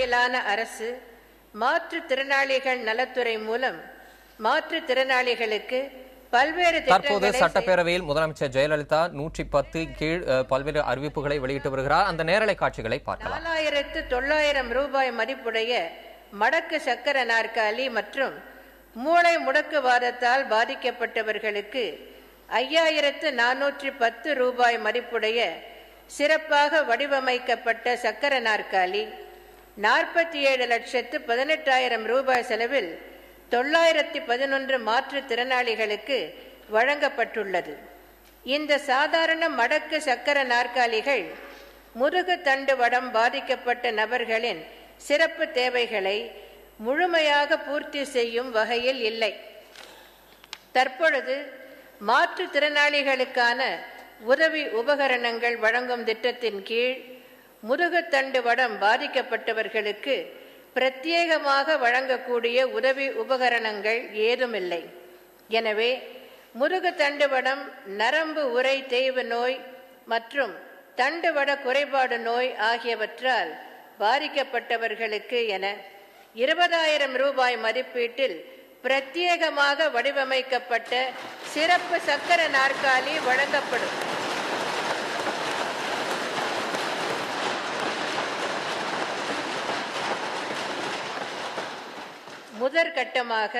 தலைமையிலான அரசு மாற்றுத்திறனாளிகள் நலத்துறை மூலம் மாற்றுத்திறனாளிகளுக்கு பல்வேறு தற்போது சட்டப்பேரவையில் முதலமைச்சர் ஜெயலலிதா 110 கீழ் பல்வேறு அறிவிப்புகளை வெளியிட்டு வருகிறார். அந்த நேரலை காட்சிகளை பார்க்கலாம். 4900 ரூபாய் மதிப்புடைய மடக்கு சக்கர நாற்காலி மற்றும் மூளை முடக்குவாதத்தால் பாதிக்கப்பட்டவர்களுக்கு 5410 ரூபாய் மதிப்புடைய சிறப்பாக வடிவமைக்கப்பட்ட சக்கர நாற்காலி, 47,18,000 ரூபாய் செலவில் 911 மாற்றுத்திறனாளிகளுக்கு வழங்கப்பட்டுள்ளது. இந்த சாதாரண மடக்கு சக்கர நாற்காலிகள் முதுகு தண்டு வடம் பாதிக்கப்பட்ட நபர்களின் சிறப்பு தேவைகளை முழுமையாக பூர்த்தி செய்யும் வகையில் இல்லை. தற்பொழுது மாற்றுத்திறனாளிகளுக்கான உதவி உபகரணங்கள் வழங்கும் திட்டத்தின் கீழ் முதுகுத்தண்டு வடம் பாதிக்கப்பட்டவர்களுக்கு பிரத்யேகமாக வழங்கக்கூடிய உதவி உபகரணங்கள் ஏதுமில்லை. எனவே முதுகுத்தண்டு வடம், நரம்பு உறை தேய்வு நோய் மற்றும் தண்டுவட குறைபாடு நோய் ஆகியவற்றால் பாதிக்கப்பட்டவர்களுக்கு என 20,000 ரூபாய் மதிப்பீட்டில் பிரத்யேகமாக வடிவமைக்கப்பட்ட சிறப்பு சக்கர நாற்காலி வழங்கப்படும். முதற்கட்டமாக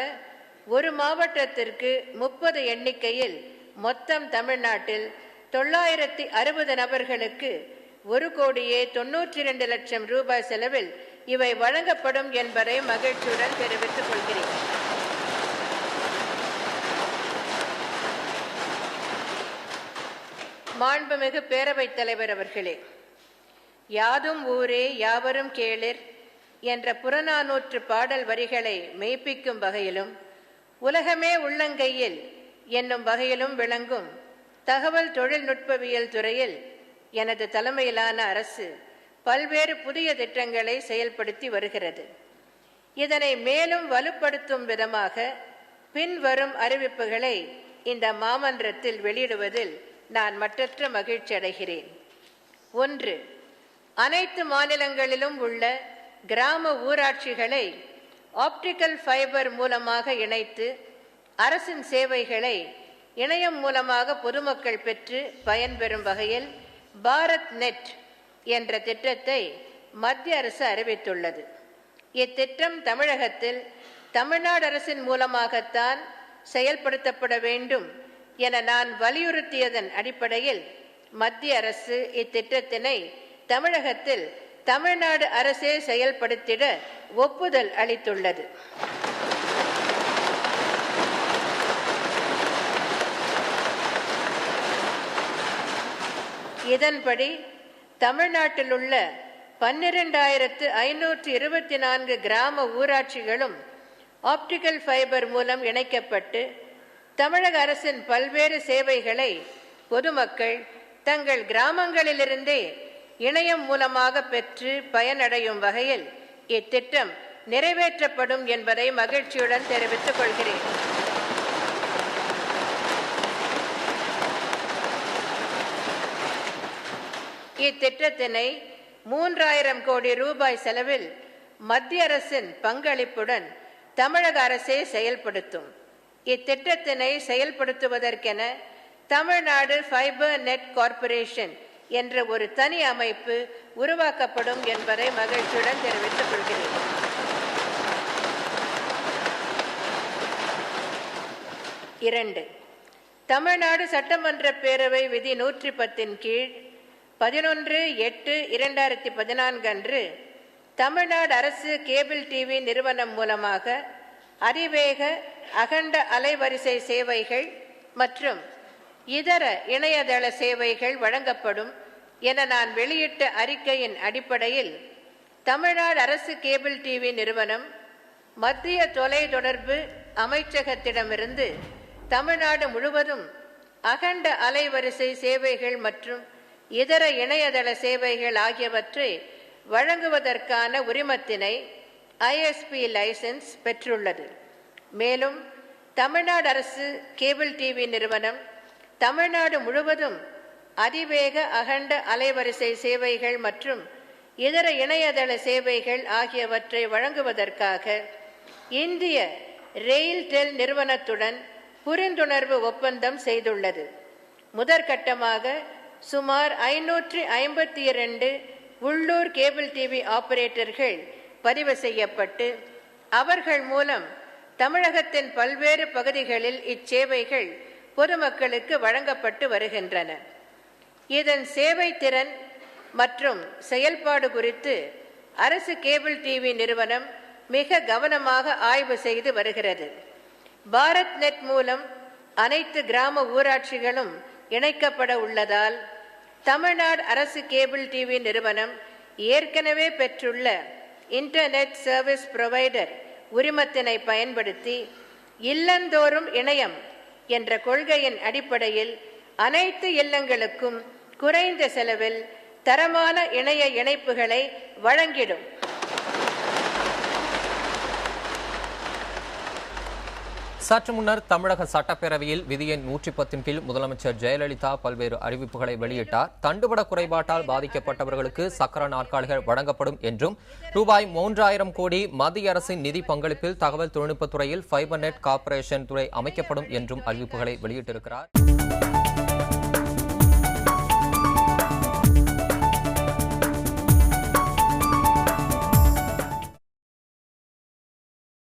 ஒரு மாவட்டத்திற்கு 30 எண்ணிக்கையில் மொத்தம் தமிழ்நாட்டில் 960 நபர்களுக்கு 1,92,00,000 ரூபாய் செலவில் இவை வழங்கப்படும் என்பதை மகிழ்ச்சியுடன் தெரிவித்துக் கொள்கிறேன். மாண்புமிகு பேரவைத் தலைவர் அவர்களே, யாதும் ஊரே யாவரும் கேளிர் என்ற புறநானூற்று பாடல் வரிகளை மெய்ப்பிக்கும் வகையிலும் உலகமே உள்ளங்கையில் என்னும் வகையிலும் விளங்கும் தகவல் தொழில்நுட்பவியல் துறையில் எனது தலைமையிலான அரசு பல்வேறு புதிய திட்டங்களை செயல்படுத்தி வருகிறது. இதனை மேலும் வலுப்படுத்தும் விதமாக பின்வரும் அறிவிப்புகளை இந்த மாமன்றத்தில் வெளியிடுவதில் நான் மற்றற்ற மகிழ்ச்சி அடைகிறேன். 1. அனைத்து மாநிலங்களிலும் உள்ள கிராம ஊராட்சிகளை ஆப்டிக்கல் ஃபைபர் மூலமாக இணைத்து அரசின் சேவைகளை இணையம் மூலமாக பொதுமக்கள் பெற்று பயன்பெறும் வகையில் பாரத் நெட் என்ற திட்டத்தை மத்திய அரசு அறிவித்துள்ளது. இத்திட்டம் தமிழகத்தில் தமிழ்நாடு அரசின் மூலமாகத்தான் செயல்படுத்தப்பட வேண்டும் என நான் வலியுறுத்தியதன் அடிப்படையில் மத்திய அரசு இத்திட்டத்தினை தமிழகத்தில் தமிழ்நாடு அரசே செயல்படுத்திட ஒப்புதல் அளித்துள்ளது. இதன்படி தமிழ்நாட்டில் உள்ள 12,524 கிராம ஊராட்சிகளும் ஆப்டிக்கல் ஃபைபர் மூலம் இணைக்கப்பட்டு தமிழக அரசின் பல்வேறு சேவைகளை பொதுமக்கள் தங்கள் கிராமங்களிலிருந்தே இணையம் மூலமாக பெற்று பயனடையும் வகையில் இத்திட்டம் நிறைவேற்றப்படும் என்பதை மகிழ்ச்சியுடன் தெரிவித்துக் கொள்கிறேன். இத்திட்டத்தினை 3,000 கோடி ரூபாய் செலவில் மத்திய அரசின் பங்களிப்புடன் தமிழக அரசே செயல்படுத்தும். இத்திட்டத்தினை செயல்படுத்துவதற்கென தமிழ்நாடு ஃபைபர் நெட் கார்ப்பரேஷன் என்ற ஒரு தனி அமைப்பு உருவாக்கப்படும் என்பதை மகிழ்ச்சியுடன் தெரிவித்துக் கொள்கிறேன். 2. தமிழ்நாடு சட்டமன்ற பேரவை விதி 110 கீழ் 11/8/2014 அன்று தமிழ்நாடு அரசு கேபிள் டிவி நிறுவனம் மூலமாக அதிவேக அகண்ட அலைவரிசை சேவைகள் மற்றும் இதர இணையதள சேவைகள் வழங்கப்படும் என நான் வெளியிட்ட அறிக்கையின் அடிப்படையில் தமிழ்நாடு அரசு கேபிள் டிவி நிறுவனம் மத்திய தொலைத்தொடர்பு அமைச்சகத்திடமிருந்து தமிழ்நாடு முழுவதும் அகண்ட அலைவரிசை சேவைகள் மற்றும் இதர இணையதள சேவைகள் ஆகியவற்றை வழங்குவதற்கான உரிமத்தினை ஐஎஸ்பி லைசன்ஸ் பெற்றுள்ளது. மேலும் தமிழ்நாடு அரசு கேபிள் டிவி நிறுவனம் தமிழ்நாடு முழுவதும் அதிவேக அகண்ட அலைவரிசை சேவைகள் மற்றும் இதர இணையதள சேவைகள் ஆகியவற்றை வழங்குவதற்காக இந்திய ரெயில்டெல் நிறுவனத்துடன் புரிந்துணர்வு ஒப்பந்தம் செய்துள்ளது. முதற்கட்டமாக சுமார் 552 உள்ளூர் கேபிள் டிவி ஆபரேட்டர்கள் பதிவு செய்யப்பட்டு அவர்கள் மூலம் தமிழகத்தின் பல்வேறு பகுதிகளில் இச்சேவைகள் பொதுமக்களுக்கு வழங்கப்பட்டு வருகின்றன. இதன் சேவை திறன் மற்றும் செயல்பாடு குறித்து அரசு கேபிள் டிவி நிறுவனம் மிக கவனமாக ஆய்வு செய்து வருகிறது. பாரத் நெட் மூலம் அனைத்து கிராம ஊராட்சிகளும் இணைக்கப்பட உள்ளதால் தமிழ்நாடு அரசு கேபிள் டிவி நிறுவனம் ஏற்கனவே பெற்றுள்ள இன்டர்நெட் சர்வீஸ் புரோவைடர் உரிமத்தினை பயன்படுத்தி இல்லந்தோறும் இணையம் என்ற கொள்கையின் அடிப்படையில் அனைத்து இல்லங்களுக்கும் குறைந்த செலவில் தரமான இணைய இணைப்புகளை வழங்கிடும். சற்று முன்னர் தமிழக சட்டப்பேரவையில் விதி எண் 110 கீழ் முதலமைச்சர் ஜெயலலிதா பல்வேறு அறிவிப்புகளை வெளியிட்டார். தண்டுவட குறைபாட்டால் பாதிக்கப்பட்டவர்களுக்கு சக்கர நாற்காலிகள் வழங்கப்படும் என்றும் ரூபாய் 3000 கோடி மத்திய அரசின் நிதி பங்களிப்பில் தகவல் தொழில்நுட்பத்துறையில் ஃபைபர் நெட் கார்ப்பரேஷன் துறை அமைக்கப்படும் என்றும் அறிவிப்புகளை வெளியிட்டிருக்கிறார்.